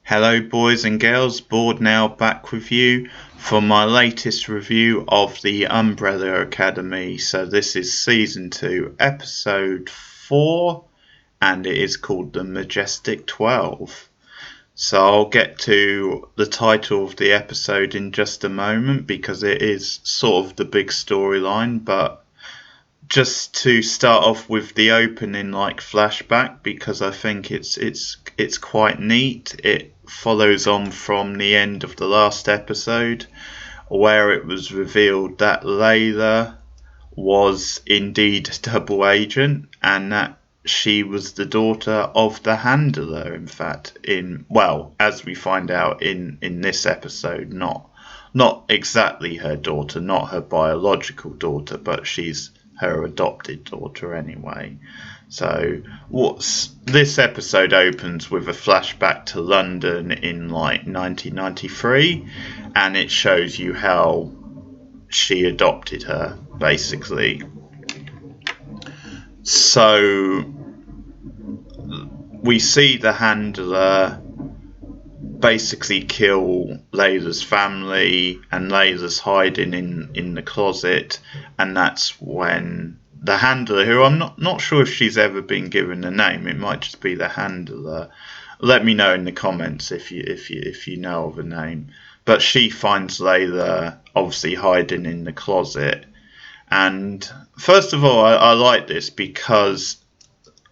Hello boys and girls, Board now back with you for my latest review of the Umbrella Academy. So this is Season 2, Episode 4, and it is called the Majestic 12. So I'll get to the title of the episode in just a moment because it is sort of the big storyline, but just to start off with the opening flashback, because I think it's quite neat. It follows on from the end of the last episode where it was revealed that Layla was indeed a double agent and that she was the daughter of the handler, in fact, as we find out in this episode, not exactly her daughter, not her biological daughter, but she's her adopted daughter anyway. So this episode opens with a flashback to London in 1993, and it shows you how she adopted her, basically. So we see the handler basically kill Layla's family, and Layla's hiding in the closet, and that's when the handler, who I'm not sure if she's ever been given a name, it might just be the handler. Let me know in the comments if you know of a name. But she finds Layla obviously hiding in the closet, and first of all, I like this because,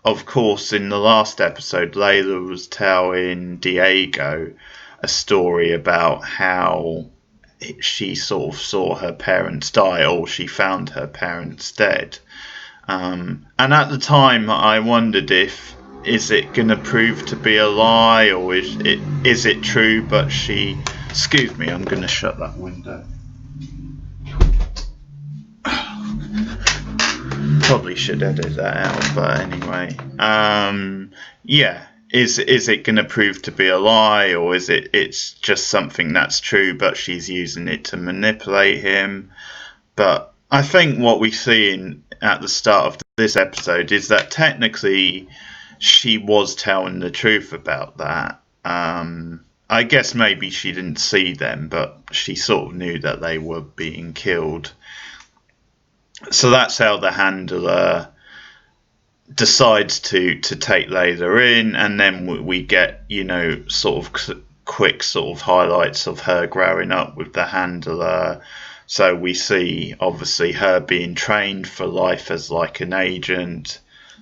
of course, in the last episode, Layla was telling Diego a story about how she sort of saw her parents die, or she found her parents dead. And at the time, I wondered is it going to prove to be a lie, or is it true? But she... Excuse me, I'm going to shut that window. Probably should edit that out, but anyway. Yeah. Is it going to prove to be a lie, or it's just something that's true, but she's using it to manipulate him? But I think what we see at the start of this episode is that technically she was telling the truth about that. I guess maybe she didn't see them, but she sort of knew that they were being killed. So that's how the handler decides to take Layla in, and then we get, sort of quick sort of highlights of her growing up with the handler. So we see obviously her being trained for life as an agent,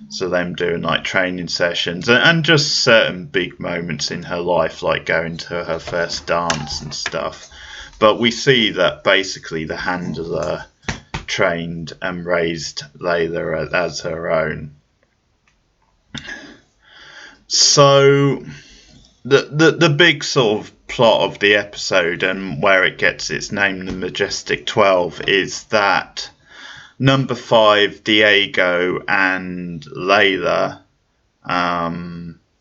so them doing training sessions and just certain big moments in her life, like going to her first dance and stuff. But we see that basically the handler trained and raised Layla as her own. So the big sort of plot of the episode, and where it gets its name, the Majestic 12, is that number 5, Diego, and Layla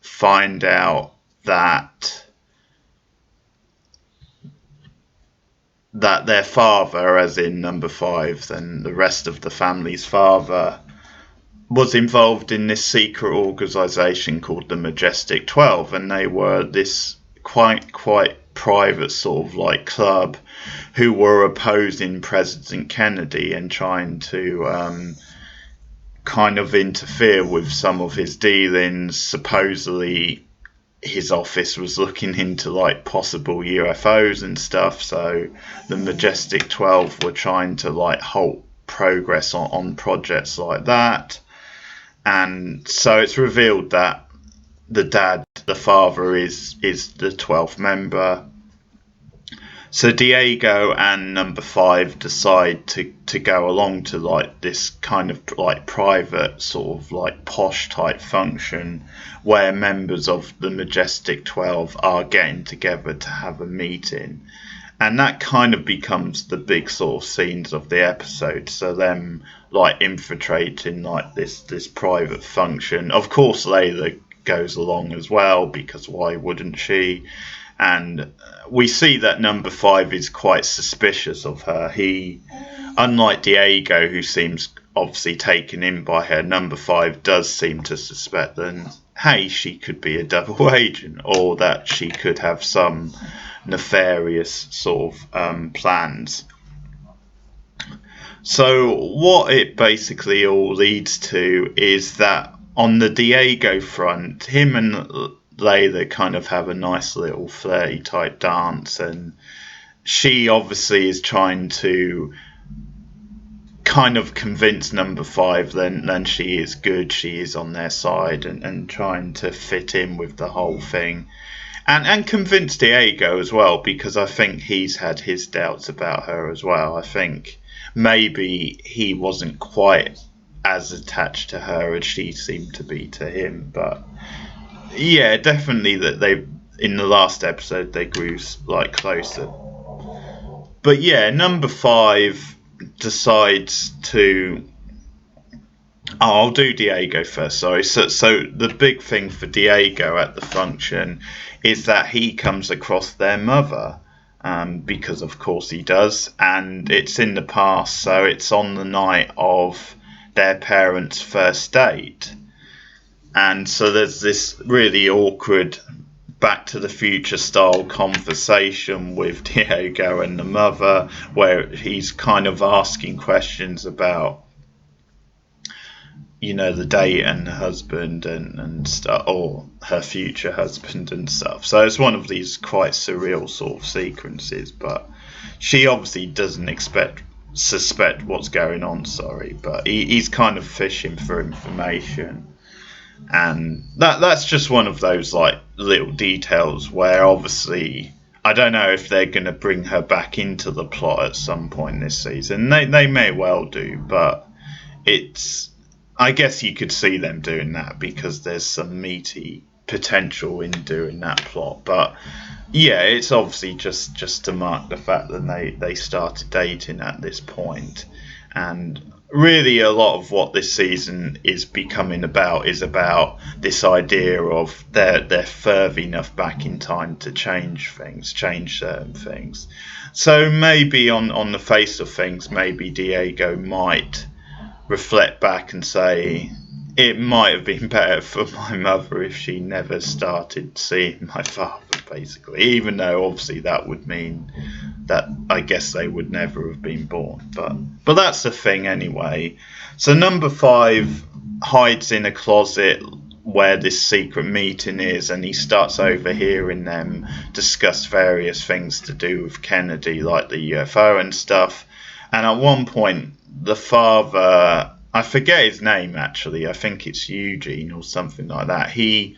find out that their father, as in number 5, and the rest of the family's father, was involved in this secret organisation called the Majestic 12, and they were this quite private sort of club who were opposing President Kennedy and trying to kind of interfere with some of his dealings. Supposedly his office was looking into possible UFOs and stuff, so the Majestic 12 were trying to halt progress on projects like that. And so it's revealed that the father is the 12th member. So Diego and number 5 decide to go along to this kind of private sort of posh type function where members of the Majestic 12 are getting together to have a meeting. And that kind of becomes the big sort of scenes of the episode. So them infiltrating this private function. Of course, Layla goes along as well, because why wouldn't she? And we see that number 5 is quite suspicious of her. He, unlike Diego, who seems obviously taken in by her, number 5 does seem to suspect hey, she could be a double agent, or that she could have some nefarious sort of plans. So what it basically all leads to is that on the Diego front, him and Layla kind of have a nice little flirty type dance, and she obviously is trying to kind of convince number 5 then she is good, she is on their side, and trying to fit in with the whole thing. And convince Diego as well, because I think he's had his doubts about her as well. I think maybe he wasn't quite as attached to her as she seemed to be to him. But yeah, definitely that they, in the last episode, they grew like closer. But yeah, number 5 decides to... I'll do Diego first, sorry. So the big thing for Diego at the function is that he comes across their mother, because of course he does, and it's in the past, so it's on the night of their parents' first date. And so there's this really awkward Back to the Future style conversation with Diego and the mother, where he's kind of asking questions about, you know, the date and the husband and stuff, or her future husband and stuff. So it's one of these quite surreal sort of sequences, but she obviously doesn't suspect what's going on, but he's kind of fishing for information. And that's just one of those like little details where obviously I don't know if they're going to bring her back into the plot at some point this season. They may well do, but I guess you could see them doing that because there's some meaty potential in doing that plot. But yeah, it's obviously just to mark the fact that they started dating at this point. And really a lot of what this season is becoming about is about this idea of they're further enough back in time to change certain things. So maybe on the face of things, maybe Diego might reflect back and say it might have been better for my mother if she never started seeing my father, basically, even though obviously that would mean that I guess they would never have been born, but that's the thing anyway. So number 5 hides in a closet where this secret meeting is, and he starts overhearing them discuss various things to do with Kennedy, like the UFO and stuff. And at one point the father, I forget his name actually, I think it's Eugene or something like that, he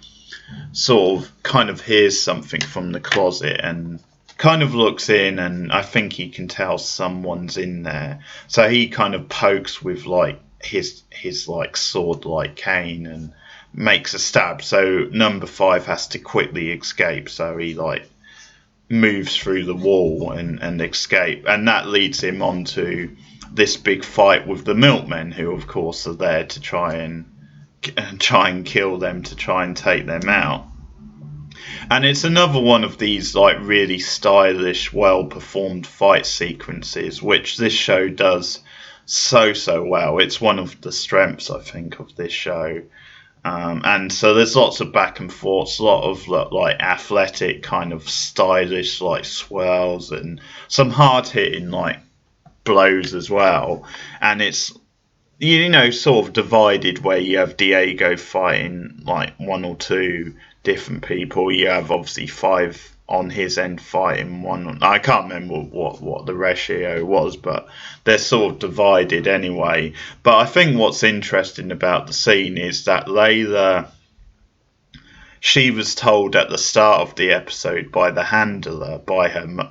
sort of kind of hears something from the closet and kind of looks in, and I think he can tell someone's in there. So he kind of pokes with like his like sword like cane and makes a stab. So number 5 has to quickly escape. So he like moves through the wall and escape, and that leads him on to this big fight with the milkmen, who of course are there to try and kill them, to try and take them out. And it's another one of these like really stylish, well performed fight sequences, which this show does so well. It's one of the strengths, I think, of this show. And so there's lots of back and forth, a lot of like athletic kind of stylish like swirls and some hard hitting like blows as well. And it's, you know, sort of divided, where you have Diego fighting like 1 or 2 different people. You have obviously 5 on his end fighting one. I can't remember what the ratio was, but they're sort of divided anyway. But I think what's interesting about the scene is that Layla, she was told at the start of the episode by the handler, by her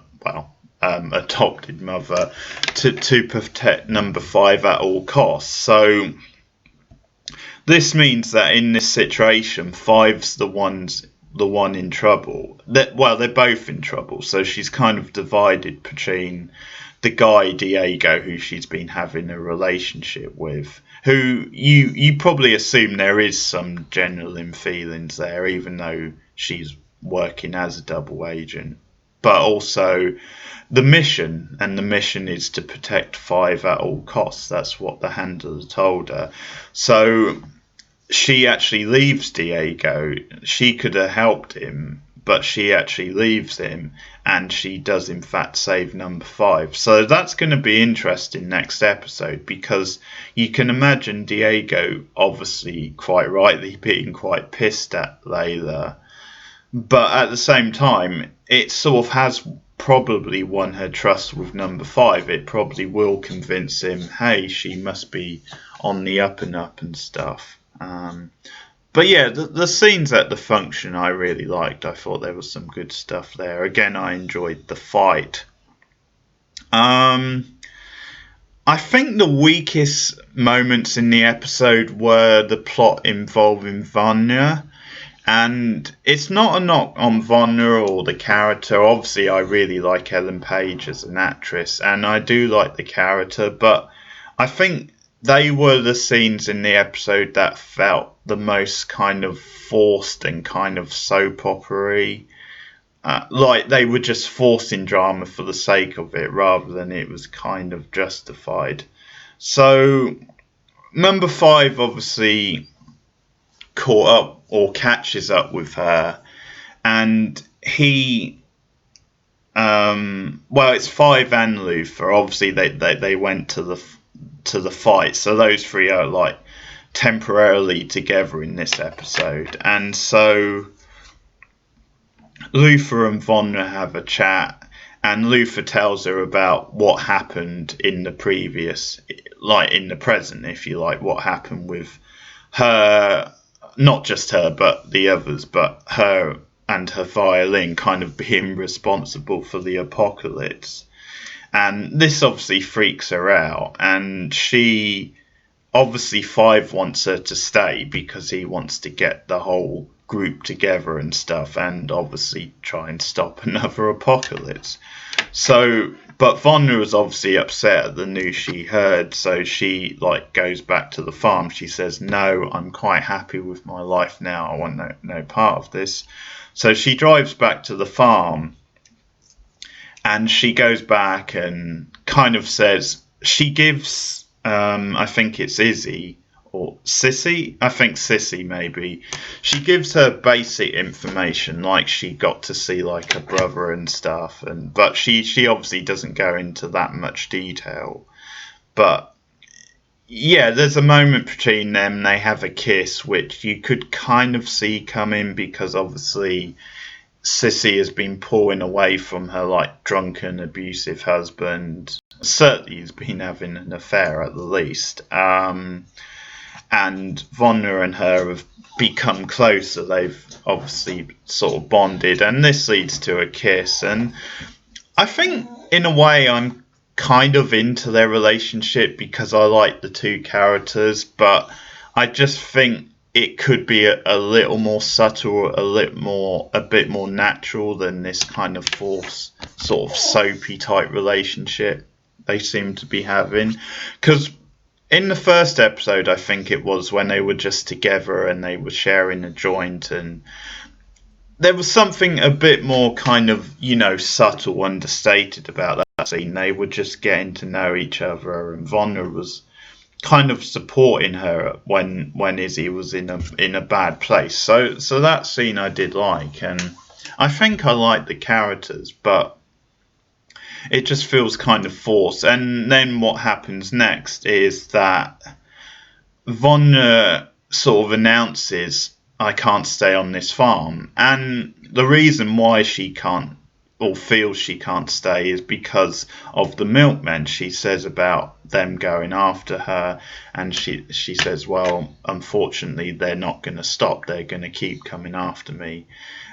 adopted mother, to protect number 5 at all costs. So this means that in this situation, 5's the one in trouble. They're both in trouble. So she's kind of divided between the guy Diego, who she's been having a relationship with, who you probably assume there is some genuine feelings there, even though she's working as a double agent. But also the mission, and the mission is to protect 5 at all costs. That's what the handler told her. So she actually leaves Diego. She could have helped him, but she actually leaves him, and she does in fact save number 5. So that's going to be interesting next episode, because you can imagine Diego obviously quite rightly being quite pissed at Layla, but at the same time it sort of has probably won her trust with number 5. It probably will convince him, hey, she must be on the up and up and stuff. But yeah, the scenes at the function I really liked. I thought there was some good stuff there. Again, I enjoyed the fight. I think the weakest moments in the episode were the plot involving Vanya. And it's not a knock on Vanya or the character. Obviously, I really like Ellen Page as an actress, and I do like the character, but I think they were the scenes in the episode that felt the most kind of forced and kind of soap opera-y. Like they were just forcing drama for the sake of it, rather than it was kind of justified. So, number 5 obviously caught up or catches up with her, and he it's 5 and Luther. Obviously they went to the fight, so those 3 are like temporarily together in this episode. And so Luther and Vanya have a chat, and Luther tells her about what happened in the previous, like in the present, if you like, what happened with her, not just her, but the others, but her and her violin kind of being responsible for the apocalypse. And this obviously freaks her out, and she, obviously 5 wants her to stay because he wants to get the whole group together and stuff, and obviously try and stop another apocalypse. So, but Vanya was obviously upset at the news she heard, so she like goes back to the farm. She says, no, I'm quite happy with my life now, I want no part of this. So she drives back to the farm, and she goes back and kind of says, she gives, I think it's Izzy, or Sissy, I think Sissy maybe, she gives her basic information, like she got to see like her brother and stuff, but she obviously doesn't go into that much detail. But yeah, there's a moment between them, they have a kiss, which you could kind of see coming, because obviously Sissy has been pulling away from her like drunken, abusive husband. Certainly he's been having an affair at the least. And Vanya and her have become closer. They've obviously sort of bonded, and this leads to a kiss. And I think in a way I'm kind of into their relationship because I like the 2 characters, but I just think it could be a little more subtle, a bit more natural than this kind of forced, sort of soapy type relationship they seem to be having. Because in the first episode, I think it was, when they were just together and they were sharing a joint, and there was something a bit more kind of, subtle, understated about that scene. They were just getting to know each other, and Vanya was kind of supporting her when Izzy was in a bad place. So that scene I did like, and I think I like the characters, but it just feels kind of forced. And then what happens next is that Vanya sort of announces, I can't stay on this farm. And the reason why she can't, or feels she can't stay, is because of the milkmen. She says about them going after her, and she says, well, unfortunately they're not going to stop, they're going to keep coming after me,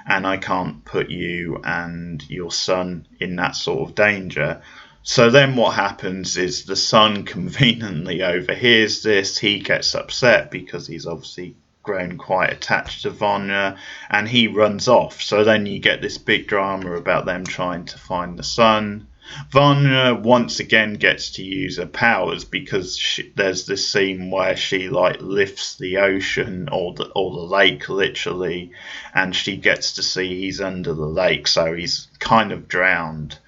and I can't put you and your son in that sort of danger. So then what happens is the son conveniently overhears this. He gets upset because he's obviously grown quite attached to Vanya, and he runs off. So then you get this big drama about them trying to find the son. Vanya once again gets to use her powers, because there's this scene where she like lifts the ocean or the lake literally, and she gets to see he's under the lake, so he's kind of drowned.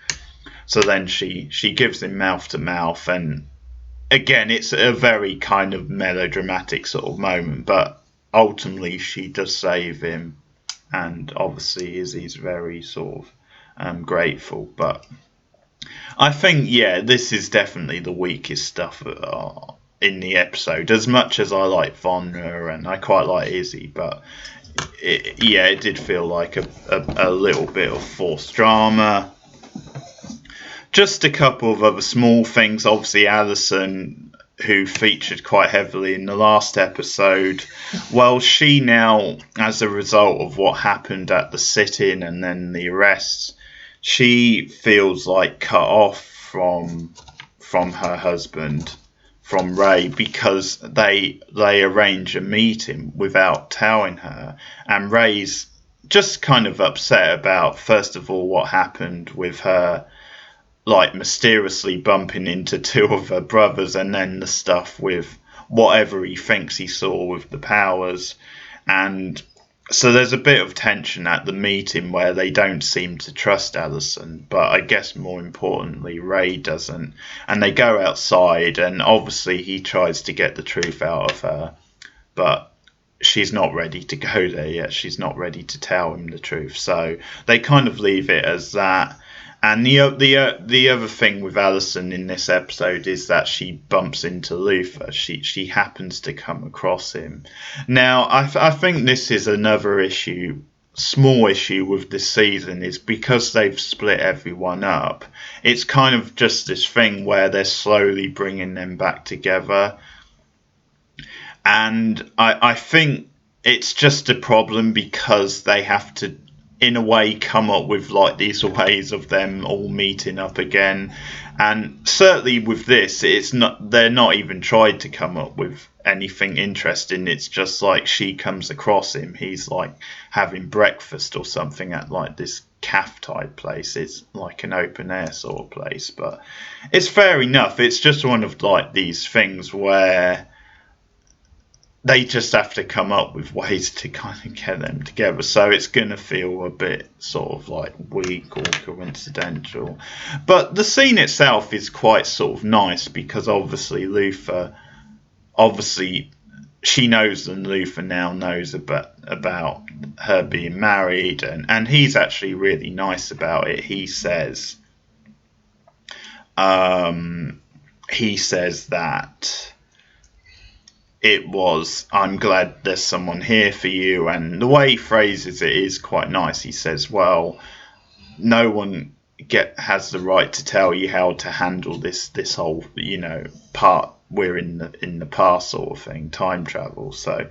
So then she gives him mouth to mouth, and again it's a very kind of melodramatic sort of moment, but ultimately she does save him, and obviously Izzy's very sort of grateful. But I think, yeah, this is definitely the weakest stuff in the episode. As much as I like Vonna and I quite like Izzy, but it did feel like a little bit of forced drama. Just a couple of other small things. Obviously, Addison, who featured quite heavily in the last episode, well, she now, as a result of what happened at the sit-in and then the arrests, she feels like cut off from her husband, from Ray, because they arrange a meeting without telling her, and Ray's just kind of upset about, first of all, what happened with her like mysteriously bumping into two of her brothers, and then the stuff with whatever he thinks he saw with the powers. And so there's a bit of tension at the meeting where they don't seem to trust Addison, but I guess more importantly Ray doesn't. And they go outside, and obviously he tries to get the truth out of her, but she's not ready to go there yet. She's not ready to tell him the truth, so they kind of leave it as that. And the other thing with Addison in this episode is that she bumps into Luther. She happens to come across him. Now, I think this is another issue, small issue with this season, is because they've split everyone up. It's kind of just this thing where they're slowly bringing them back together. And I think it's just a problem because they have to, in a way, come up with like these ways of them all meeting up again. And certainly with this, they're not even tried to come up with anything interesting. It's just like she comes across him, he's like having breakfast or something at like this calf type place. It's like an open air sort of place, but it's fair enough. It's just one of like these things where they just have to come up with ways to kind of get them together. So it's going to feel a bit sort of like weak or coincidental. But the scene itself is quite sort of nice because obviously she knows, and Luther now knows about her being married, and he's actually really nice about it. He says that I'm glad there's someone here for you, and the way he phrases it is quite nice. He says, well, no one has the right to tell you how to handle this whole, part we're in the past sort of thing, time travel. So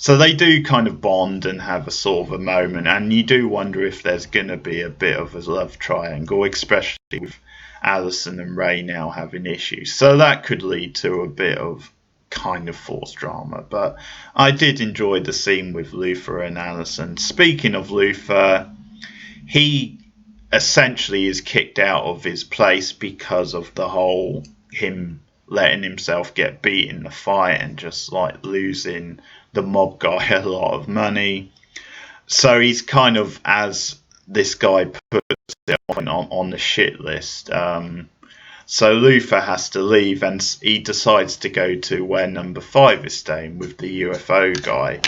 they do kind of bond and have a sort of a moment, and you do wonder if there's going to be a bit of a love triangle, especially with Addison and Ray now having issues. So that could lead to a bit of kind of forced drama, but I did enjoy the scene with Luther and Addison. Speaking of Luther, he essentially is kicked out of his place because of the whole him letting himself get beat in the fight and just like losing the mob guy a lot of money. So he's kind of, as this guy puts it, on the shit list. So Luther has to leave, and he decides to go to where number 5 is staying with the UFO guy.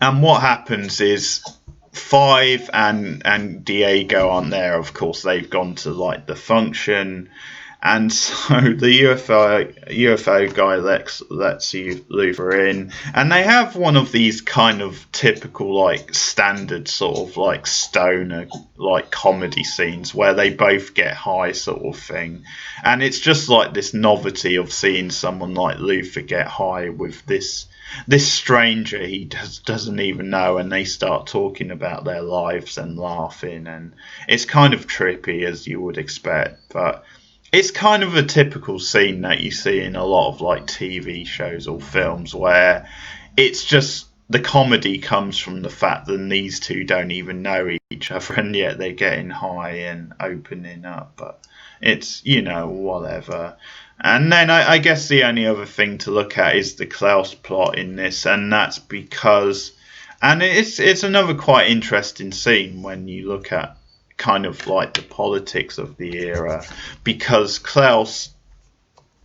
And what happens is 5 and Diego aren't there. Of course, they've gone to like the function, and so the UFO guy lets Luther in, and they have one of these kind of typical like standard sort of like stoner like comedy scenes where they both get high sort of thing, and it's just like this novelty of seeing someone like Luther get high with this stranger he doesn't even know, and they start talking about their lives and laughing, and it's kind of trippy as you would expect, but it's kind of a typical scene that you see in a lot of like TV shows or films where it's just the comedy comes from the fact that these two don't even know each other, and yet they're getting high and opening up. But it's, whatever. And then I guess the only other thing to look at is the Klaus plot in this, and that's because, and it's another quite interesting scene when you look at kind of like the politics of the era, because Klaus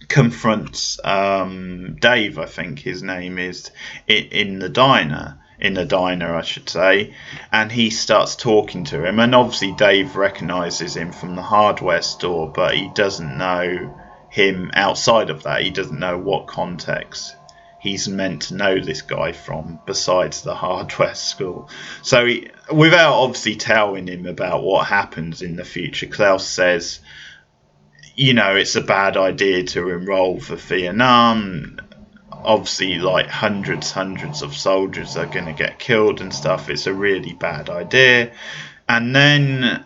confronts Dave, I think his name is, in the diner. In the diner, I should say, and he starts talking to him, and obviously Dave recognises him from the hardware store, but he doesn't know him outside of that. He doesn't know what context he's meant to know this guy from besides the hardware school. So without obviously telling him about what happens in the future, Klaus says, it's a bad idea to enroll for Vietnam. Obviously, like hundreds of soldiers are going to get killed and stuff. It's a really bad idea. And then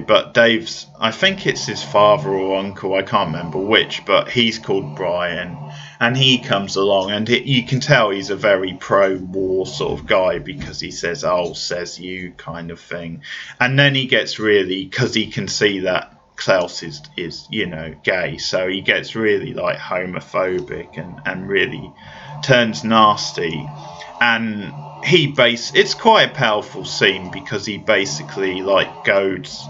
but Dave's, I think it's his father or uncle, I can't remember which, but he's called Brian, and he comes along, and you can tell he's a very pro-war sort of guy, because he says, "Oh, says you," kind of thing. And then he gets really, because he can see that Klaus is gay, so he gets really like homophobic and really turns nasty. And it's quite a powerful scene, because he basically like goads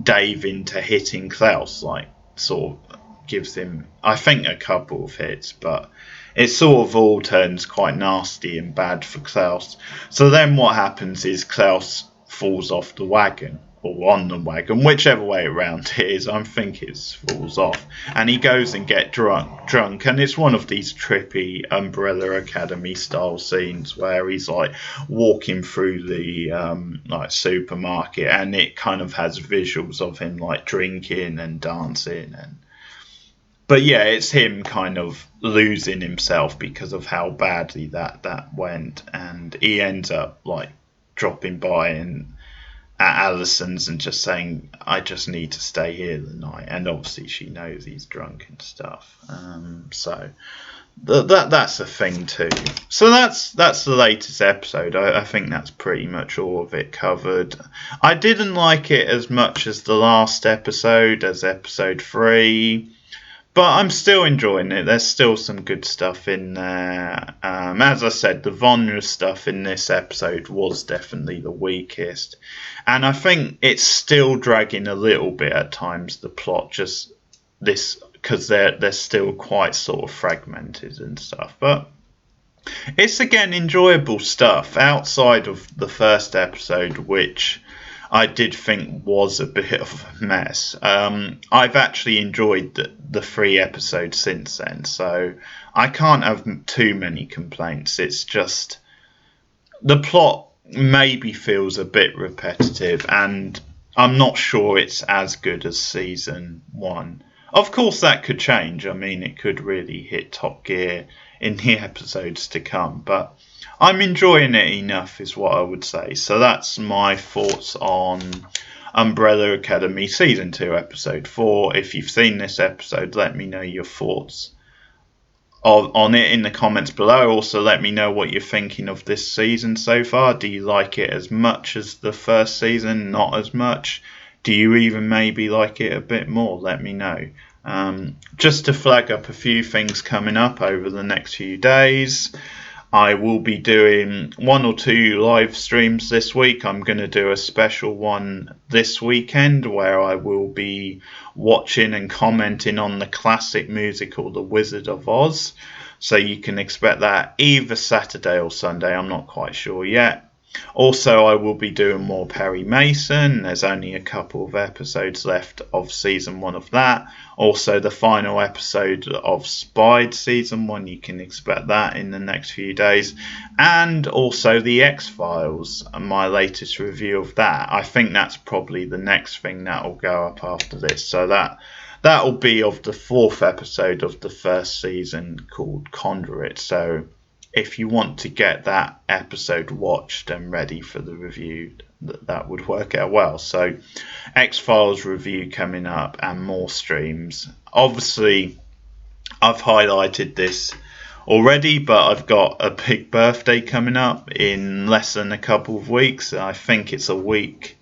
Dave into hitting Klaus, like sort of gives him, I think, a couple of hits, but it sort of all turns quite nasty and bad for Klaus. So then what happens is Klaus falls off the wagon, or on the wagon, whichever way around it is. I think it falls off, and he goes and get drunk, and it's one of these trippy Umbrella Academy style scenes where he's like walking through the like supermarket, and it kind of has visuals of him like drinking and dancing, but yeah, it's him kind of losing himself because of how badly that went, and he ends up like dropping by and at Addison's and just saying, "I just need to stay here the night," and obviously she knows he's drunk and stuff. So that's a thing too. So that's the latest episode. I think that's pretty much all of it covered. I didn't like it as much as the last episode, as episode 3. But I'm still enjoying it. There's still some good stuff in there. As I said, the Vanya stuff in this episode was definitely the weakest. And I think it's still dragging a little bit at times, the plot, just this, because they're still quite sort of fragmented and stuff. But it's, again, enjoyable stuff outside of the first episode, which I did think was a bit of a mess. I've actually enjoyed the 3 episodes since then, so I can't have too many complaints. It's just the plot maybe feels a bit repetitive, and I'm not sure it's as good as season 1. Of course, that could change. I mean, it could really hit top gear in the episodes to come, but I'm enjoying it enough, is what I would say. So that's my thoughts on Umbrella Academy Season 2, Episode 4. If you've seen this episode, let me know your thoughts on it in the comments below. Also, let me know what you're thinking of this season so far. Do you like it as much as the first season? Not as much? Do you even maybe like it a bit more? Let me know. Just to flag up a few things coming up over the next few days. I will be doing 1 or 2 live streams this week. I'm going to do a special one this weekend where I will be watching and commenting on the classic musical The Wizard of Oz. So you can expect that either Saturday or Sunday. I'm not quite sure yet. Also, I will be doing more Perry Mason. There's only a couple of episodes left of season 1 of that. Also, the final episode of Spied season 1. You can expect that in the next few days. And also the X-Files, my latest review of that. I think that's probably the next thing that will go up after this. So that will be of the 4th episode of the first season, called Conduit. So if you want to get that episode watched and ready for the review, that would work out well. So X-Files review coming up and more streams. Obviously, I've highlighted this already, but I've got a big birthday coming up in less than a couple of weeks. I think it's a week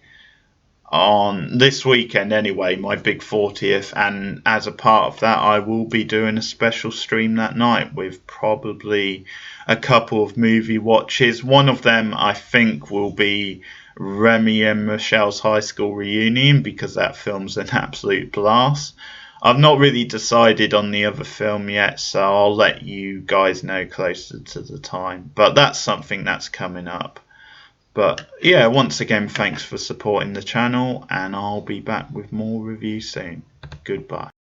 on this weekend anyway, my big 40th, and as a part of that I will be doing a special stream that night with probably a couple of movie watches. One of them I think will be Remy and Michelle's high school reunion, because that film's an absolute blast. I've not really decided on the other film yet, so I'll let you guys know closer to the time, but that's something that's coming up. But yeah, once again, thanks for supporting the channel, and I'll be back with more reviews soon. Goodbye.